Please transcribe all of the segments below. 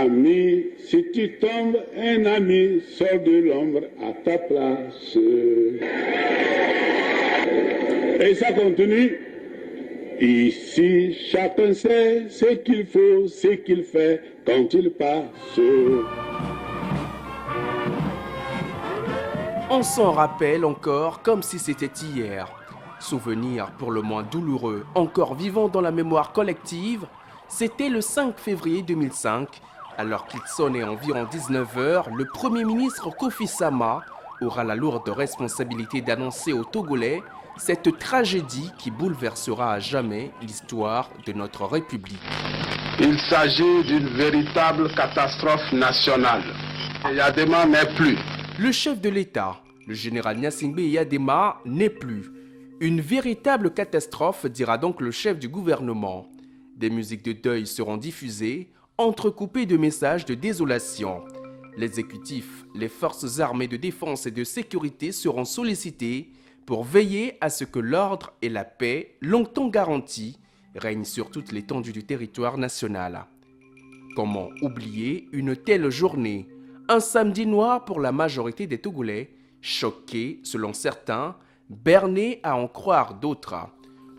ami, si tu tombes, un ami sort de l'ombre à ta place. Et ça continue. Ici, chacun sait ce qu'il faut, ce qu'il fait quand il passe. On s'en rappelle encore comme si c'était hier. Souvenir pour le moins douloureux, encore vivant dans la mémoire collective, c'était le 5 février 2005, alors qu'il sonnait environ 19h, le Premier ministre Kofi Sama aura la lourde responsabilité d'annoncer aux Togolais cette tragédie qui bouleversera à jamais l'histoire de notre République. Il s'agit d'une véritable catastrophe nationale. Yadema n'est plus. Le chef de l'État, le général Gnassingbé Eyadema, n'est plus. Une véritable catastrophe, dira donc le chef du gouvernement. Des musiques de deuil seront diffusées, entrecoupées de messages de désolation. L'exécutif, les forces armées de défense et de sécurité seront sollicités pour veiller à ce que l'ordre et la paix, longtemps garantis, règnent sur toute l'étendue du territoire national. Comment oublier une telle journée? Un samedi noir pour la majorité des Togolais, choqués selon certains, bernés à en croire d'autres.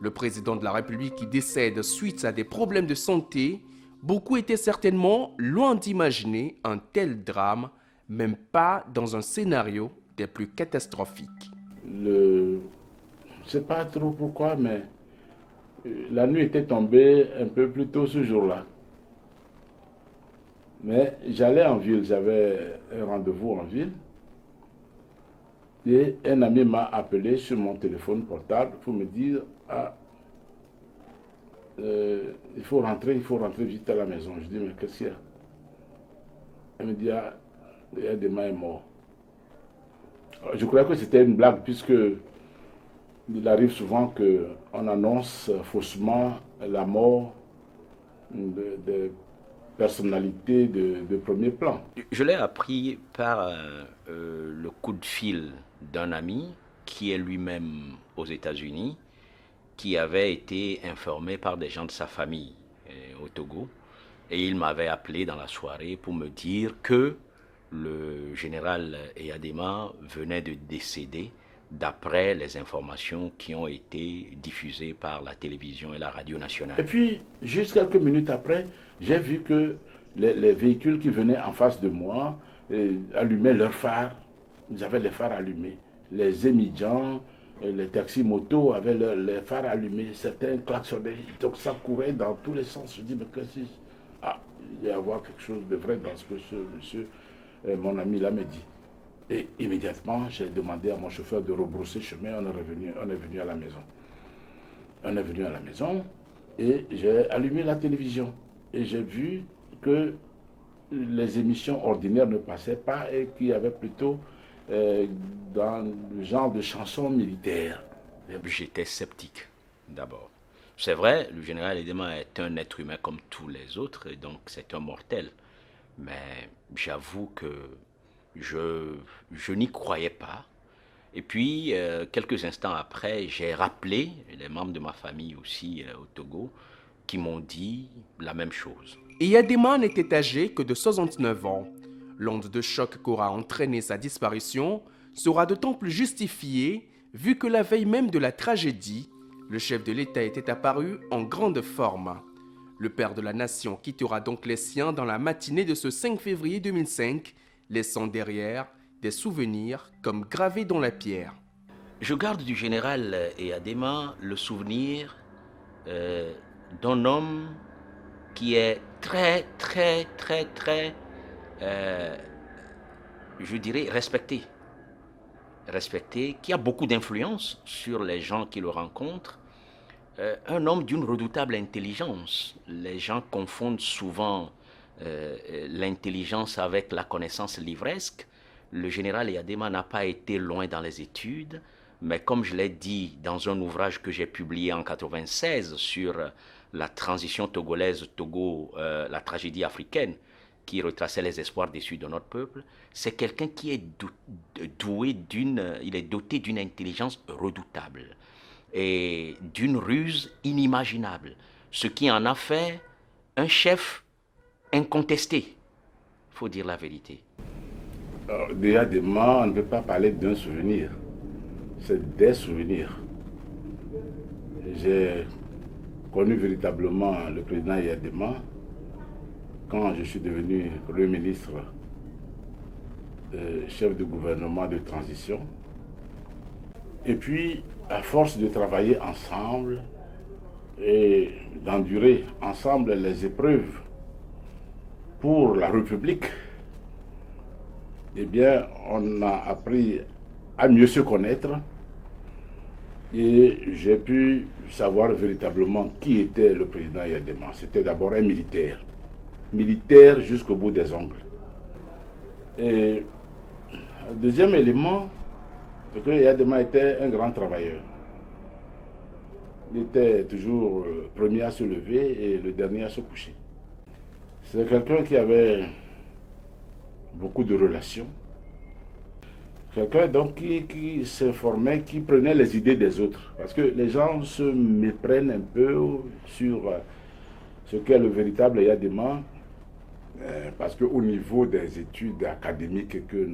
Le président de la République qui décède suite à des problèmes de santé, beaucoup étaient certainement loin d'imaginer un tel drame, même pas dans un scénario des plus catastrophiques. Je ne sais pas trop pourquoi, mais la nuit était tombée un peu plus tôt ce jour-là. Mais j'allais en ville, j'avais un rendez-vous en ville. Et un ami m'a appelé sur mon téléphone portable pour me dire « Ah, il faut rentrer vite à la maison. » Je dis « Mais qu'est-ce qu'il y a ?» Elle me dit « Ah, Eyadema est mort. » Je croyais que c'était une blague, puisque il arrive souvent qu'on annonce faussement la mort de personnalités de premier plan. Je l'ai appris par le coup de fil d'un ami qui est lui-même aux États-Unis, qui avait été informé par des gens de sa famille au Togo. Et il m'avait appelé dans la soirée pour me dire que le général Eyadema venait de décéder d'après les informations qui ont été diffusées par la télévision et la radio nationale. Et puis, juste quelques minutes après, j'ai vu que les véhicules qui venaient en face de moi allumaient leurs phares. Ils avaient les phares allumés. Les émigrants, les taxis-motos avaient les phares allumés. Certains klaxonnaient. Donc ça courait dans tous les sens. Je dis, mais qu'est-ce que c'est? Ah, il doit y avoir quelque chose de vrai dans ce que ce monsieur, mon ami là, me dit. Et immédiatement, j'ai demandé à mon chauffeur de rebrousser chemin. On est venu à la maison. On est venu à la maison et j'ai allumé la télévision. Et j'ai vu que les émissions ordinaires ne passaient pas et qu'il y avait plutôt dans le genre de chansons militaires. J'étais sceptique, d'abord. C'est vrai, le général Eyadema est un être humain comme tous les autres, et donc c'est un mortel. Mais j'avoue que je n'y croyais pas. Et puis, quelques instants après, j'ai rappelé les membres de ma famille aussi au Togo, qui m'ont dit la même chose. Eyadema n'était âgé que de 69 ans. L'onde de choc qu'aura entraîné sa disparition sera d'autant plus justifiée vu que la veille même de la tragédie, le chef de l'État était apparu en grande forme. Le père de la nation quittera donc les siens dans la matinée de ce 5 février 2005, laissant derrière des souvenirs comme gravés dans la pierre. Je garde du général Eyadema le souvenir d'un homme qui est très, je dirais, respecté, qui a beaucoup d'influence sur les gens qui le rencontrent. Un homme d'une redoutable intelligence. Les gens confondent souvent l'intelligence avec la connaissance livresque. Le général Eyadema n'a pas été loin dans les études, mais comme je l'ai dit dans un ouvrage que j'ai publié en 1996 sur la transition togolaise, la tragédie africaine, qui retraçait les espoirs déçus de notre peuple, c'est quelqu'un qui est doté d'une intelligence redoutable et d'une ruse inimaginable, ce qui en a fait un chef incontesté. faut dire la vérité. Alors, Yadema, on ne peut pas parler d'un souvenir. C'est des souvenirs. J'ai connu véritablement le président Yadema quand je suis devenu Premier ministre, chef de gouvernement de transition. Et puis, à force de travailler ensemble et d'endurer ensemble les épreuves pour la République, eh bien, on a appris à mieux se connaître et j'ai pu savoir véritablement qui était le président Yadema. C'était d'abord un militaire, militaire jusqu'au bout des ongles. Et le deuxième élément, c'est que Yadema était un grand travailleur. Il était toujours le premier à se lever et le dernier à se coucher. C'est quelqu'un qui avait beaucoup de relations. Quelqu'un donc qui s'informait, qui prenait les idées des autres. Parce que les gens se méprennent un peu sur ce qu'est le véritable Yadema. Parce qu'au niveau des études académiques que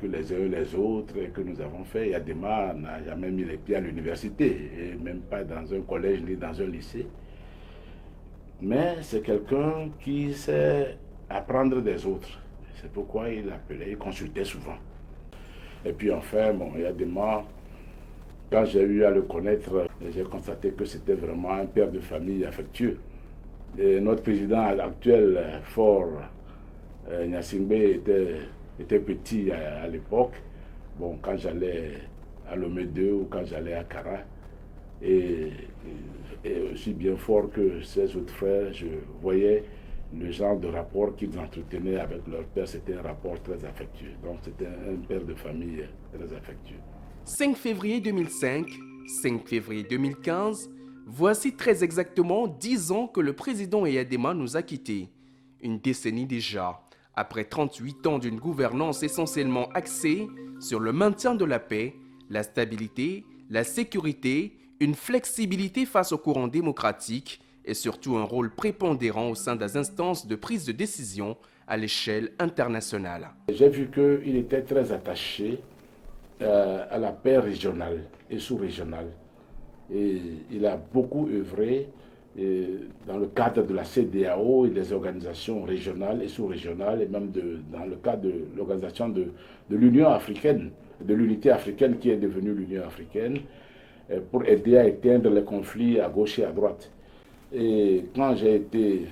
les uns et les autres que nous avons fait, Yadema n'a jamais mis les pieds à l'université, et même pas dans un collège ni dans un lycée. Mais c'est quelqu'un qui sait apprendre des autres. C'est pourquoi il appelait, il consultait souvent. Et puis enfin, Yadema, quand j'ai eu à le connaître, j'ai constaté que c'était vraiment un père de famille affectueux. Et notre président actuel, Faure Gnassingbé, était petit à l'époque. Bon, quand j'allais à Lomé 2 ou quand j'allais à Kara, et aussi bien fort que ses autres frères, je voyais le genre de rapport qu'ils entretenaient avec leur père. C'était un rapport très affectueux. Donc c'était un père de famille très affectueux. 5 février 2005, 5 février 2015, voici très exactement 10 ans que le président Yadema nous a quittés. Une décennie déjà, après 38 ans d'une gouvernance essentiellement axée sur le maintien de la paix, la stabilité, la sécurité, une flexibilité face au courant démocratique et surtout un rôle prépondérant au sein des instances de prise de décision à l'échelle internationale. J'ai vu qu'il était très attaché à la paix régionale et sous-régionale. Et il a beaucoup œuvré dans le cadre de la CEDEAO et des organisations régionales et sous-régionales, et même dans le cadre de l'organisation de l'Union africaine, de l'unité africaine qui est devenue l'Union africaine, pour aider à éteindre les conflits à gauche et à droite. Et quand j'ai été,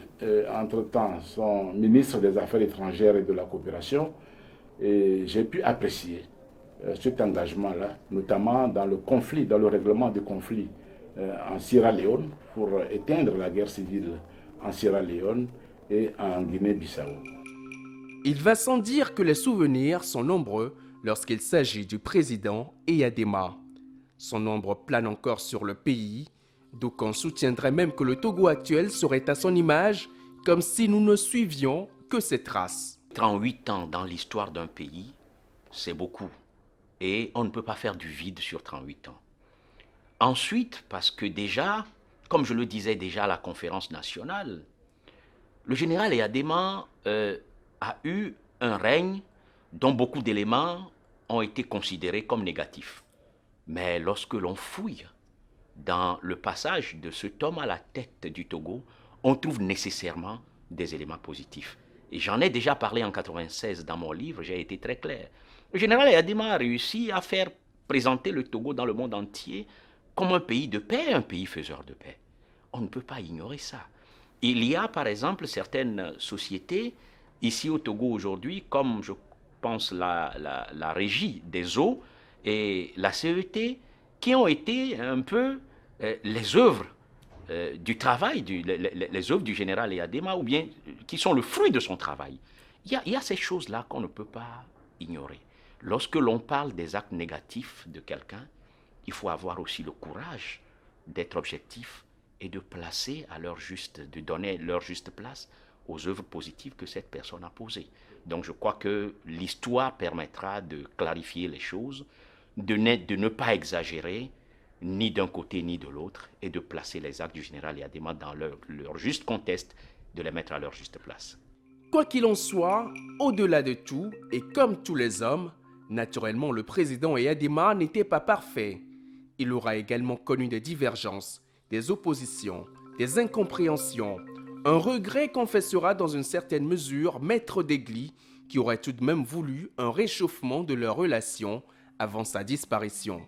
entre-temps, son ministre des Affaires étrangères et de la coopération, j'ai pu apprécier cet engagement-là, notamment dans le conflit, dans le règlement des conflits en Sierra Leone, pour éteindre la guerre civile en Sierra Leone et en Guinée-Bissau. Il va sans dire que les souvenirs sont nombreux lorsqu'il s'agit du président Yadema. Son ombre plane encore sur le pays. D'aucuns soutiendraient même que le Togo actuel serait à son image, comme si nous ne suivions que ses traces. 38 ans dans l'histoire d'un pays, c'est beaucoup. Et on ne peut pas faire du vide sur 38 ans. Ensuite, parce que déjà, comme je le disais déjà à la conférence nationale, le général Yadema a eu un règne dont beaucoup d'éléments ont été considérés comme négatifs. Mais lorsque l'on fouille dans le passage de cet homme à la tête du Togo, on trouve nécessairement des éléments positifs. Et j'en ai déjà parlé en 1996 dans mon livre, j'ai été très clair. Le général Yadema a réussi à faire présenter le Togo dans le monde entier comme un pays de paix, un pays faiseur de paix. On ne peut pas ignorer ça. Il y a par exemple certaines sociétés ici au Togo aujourd'hui, comme je pense la Régie des eaux et la CET, qui ont été un peu les œuvres du travail, les œuvres du général Yadema, ou bien qui sont le fruit de son travail. Il y a ces choses-là qu'on ne peut pas ignorer. Lorsque l'on parle des actes négatifs de quelqu'un, il faut avoir aussi le courage d'être objectif et de placer de donner leur juste place aux œuvres positives que cette personne a posées. Donc je crois que l'histoire permettra de clarifier les choses, de ne pas exagérer, ni d'un côté ni de l'autre, et de placer les actes du général Yadema dans leur juste contexte, de les mettre à leur juste place. Quoi qu'il en soit, au-delà de tout, et comme tous les hommes, naturellement le président Eyadema n'était pas parfait. Il aura également connu des divergences, des oppositions, des incompréhensions, un regret confessera dans une certaine mesure Maître Degli, qui aurait tout de même voulu un réchauffement de leurs relations avant sa disparition.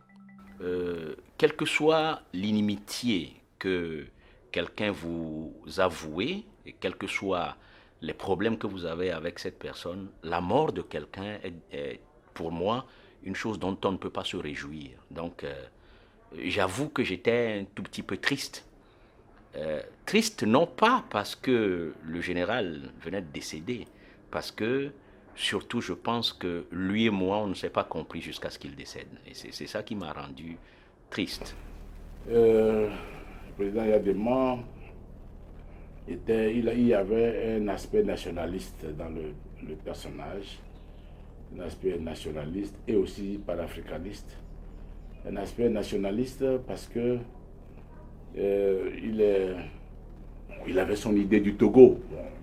Quelle que soit l'inimitié que quelqu'un vous avouez, et quels que soient les problèmes que vous avez avec cette personne, la mort de quelqu'un est pour moi une chose dont on ne peut pas se réjouir. Donc, j'avoue que j'étais un tout petit peu triste. Triste non pas parce que le général venait de décéder, parce que surtout je pense que lui et moi on ne s'est pas compris jusqu'à ce qu'il décède. Et c'est ça qui m'a rendu triste. Le président Eyadema, il y avait un aspect nationaliste dans le personnage, un aspect nationaliste et aussi panafricaniste. Un aspect nationaliste parce que il avait son idée du Togo.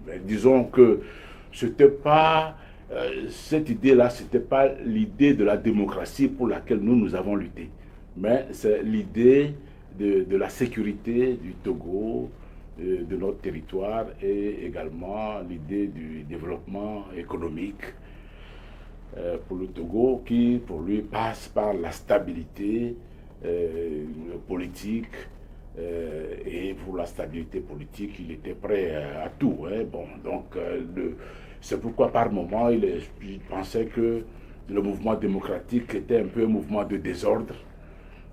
Mais disons que c'était pas cette idée-là, c'était pas l'idée de la démocratie pour laquelle nous avons lutté, mais c'est l'idée de la sécurité du Togo, de notre territoire, et également l'idée du développement économique pour le Togo, qui pour lui passe par la stabilité politique. Et pour la stabilité politique, il était prêt à tout. Bon, donc, c'est pourquoi par moment, il pensait que le mouvement démocratique était un peu un mouvement de désordre.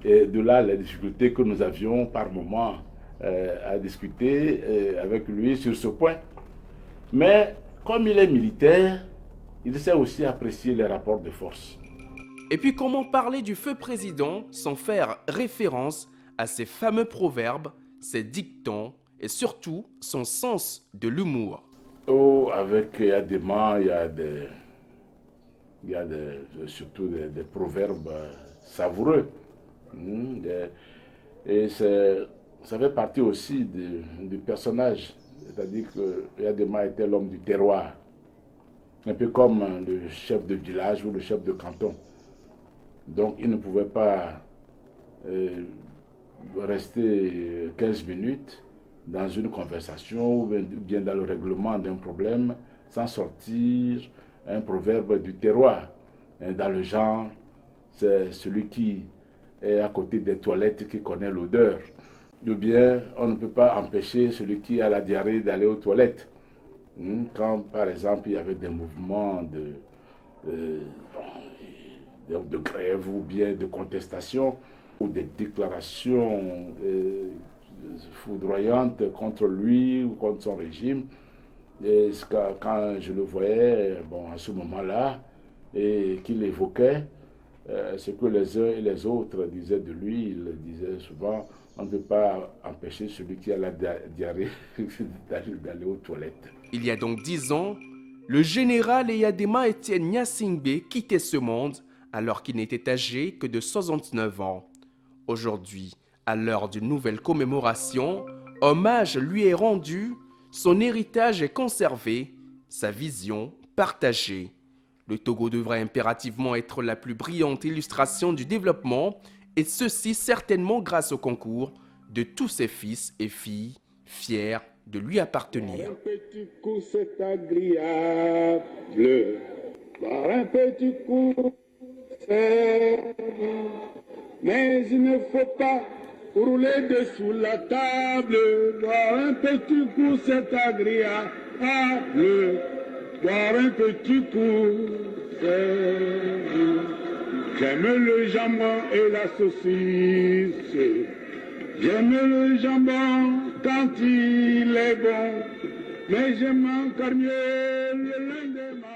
Et de là, les difficultés que nous avions par moment à discuter avec lui sur ce point. Mais comme il est militaire, il sait aussi apprécier les rapports de force. Et puis comment parler du feu président sans faire référence à ses fameux proverbes, ses dictons et surtout son sens de l'humour. Oh, avec Eyadema, il y a surtout des proverbes savoureux. Et ça fait partie aussi du personnage. C'est-à-dire que Eyadema était l'homme du terroir. Un peu comme le chef de village ou le chef de canton. Donc il ne pouvait pas rester 15 minutes dans une conversation ou bien dans le règlement d'un problème sans sortir un proverbe du terroir. Dans le genre, c'est celui qui est à côté des toilettes qui connaît l'odeur. Ou bien, on ne peut pas empêcher celui qui a la diarrhée d'aller aux toilettes. Quand, par exemple, il y avait des mouvements de grève ou bien de contestation, ou des déclarations foudroyantes contre lui ou contre son régime. Et quand je le voyais, à ce moment-là, et qu'il évoquait ce que les uns et les autres disaient de lui, il disait souvent, on ne peut pas empêcher celui qui a la diarrhée d'aller aux toilettes. Il y a donc 10 ans, le général Eyadema Etienne Gnassingbé quittait ce monde alors qu'il n'était âgé que de 69 ans. Aujourd'hui, à l'heure d'une nouvelle commémoration, hommage lui est rendu, son héritage est conservé, sa vision partagée. Le Togo devrait impérativement être la plus brillante illustration du développement, et ceci certainement grâce au concours de tous ses fils et filles fiers de lui appartenir. Un petit coup, c'est agréable. Par un petit coup, c'est... Mais il ne faut pas rouler dessous la table. Boire un petit coup, c'est agréable. Boire un petit coup, c'est... J'aime le jambon et la saucisse. J'aime le jambon quand il est bon. Mais j'aime encore mieux le lendemain.